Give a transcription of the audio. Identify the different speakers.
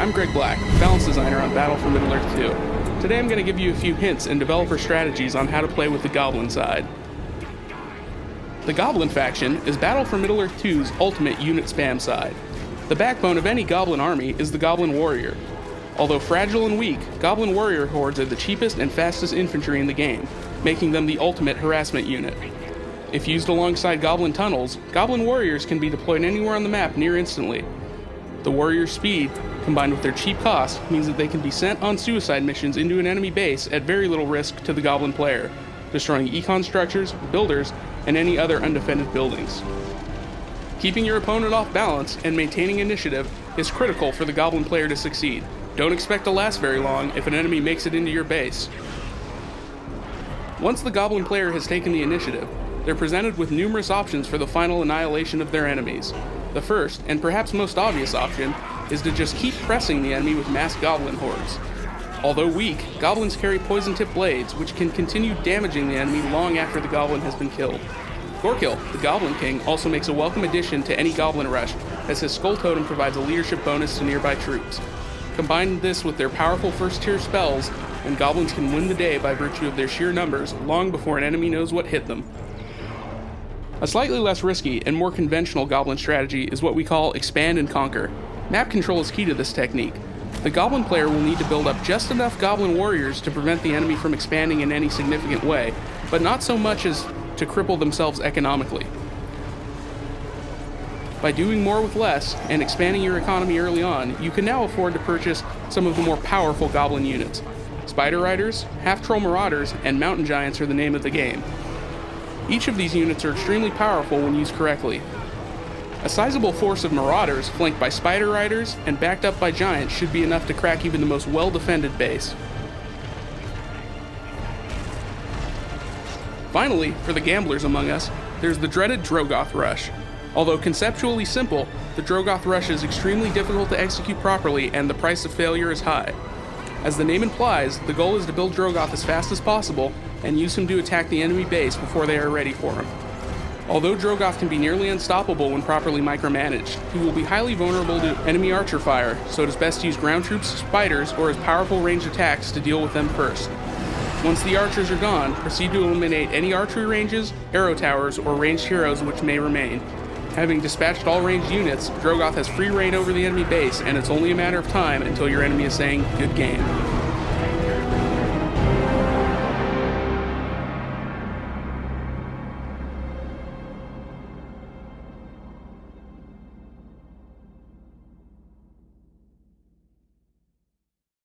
Speaker 1: I'm Greg Black, balance designer on Battle for Middle-earth 2. Today I'm going to give you a few hints and developer strategies on how to play with the Goblin side. The Goblin faction is Battle for Middle-earth 2's ultimate unit spam side. The backbone of any Goblin army is the Goblin Warrior. Although fragile and weak, Goblin Warrior hordes are the cheapest and fastest infantry in the game, making them the ultimate harassment unit. If used alongside Goblin tunnels, Goblin Warriors can be deployed anywhere on the map near instantly. The Warrior's speed, combined with their cheap cost, means that they can be sent on suicide missions into an enemy base at very little risk to the Goblin player, destroying econ structures, builders, and any other undefended buildings. Keeping your opponent off balance and maintaining initiative is critical for the Goblin player to succeed. Don't expect to last very long if an enemy makes it into your base. Once the Goblin player has taken the initiative, they're presented with numerous options for the final annihilation of their enemies. The first, and perhaps most obvious option, is to just keep pressing the enemy with mass Goblin hordes. Although weak, Goblins carry poison-tipped blades, which can continue damaging the enemy long after the Goblin has been killed. Gorkill, the Goblin King, also makes a welcome addition to any Goblin rush, as his Skull Totem provides a leadership bonus to nearby troops. Combine this with their powerful first-tier spells, and Goblins can win the day by virtue of their sheer numbers long before an enemy knows what hit them. A slightly less risky and more conventional Goblin strategy is what we call expand and conquer. Map control is key to this technique. The Goblin player will need to build up just enough Goblin Warriors to prevent the enemy from expanding in any significant way, but not so much as to cripple themselves economically. By doing more with less and expanding your economy early on, you can now afford to purchase some of the more powerful Goblin units. Spider Riders, Half-Troll Marauders, and Mountain Giants are the name of the game. Each of these units are extremely powerful when used correctly. A sizable force of Marauders, flanked by Spider Riders and backed up by Giants, should be enough to crack even the most well-defended base. Finally, for the gamblers among us, there's the dreaded Drogoth Rush. Although conceptually simple, the Drogoth Rush is extremely difficult to execute properly and the price of failure is high. As the name implies, the goal is to build Drogoth as fast as possible and use him to attack the enemy base before they are ready for him. Although Drogoth can be nearly unstoppable when properly micromanaged, he will be highly vulnerable to enemy archer fire, so it is best to use ground troops, spiders, or his powerful ranged attacks to deal with them first. Once the archers are gone, proceed to eliminate any archery ranges, arrow towers, or ranged heroes which may remain. Having dispatched all ranged units, Drogoth has free reign over the enemy base, and it's only a matter of time until your enemy is saying, "Good game."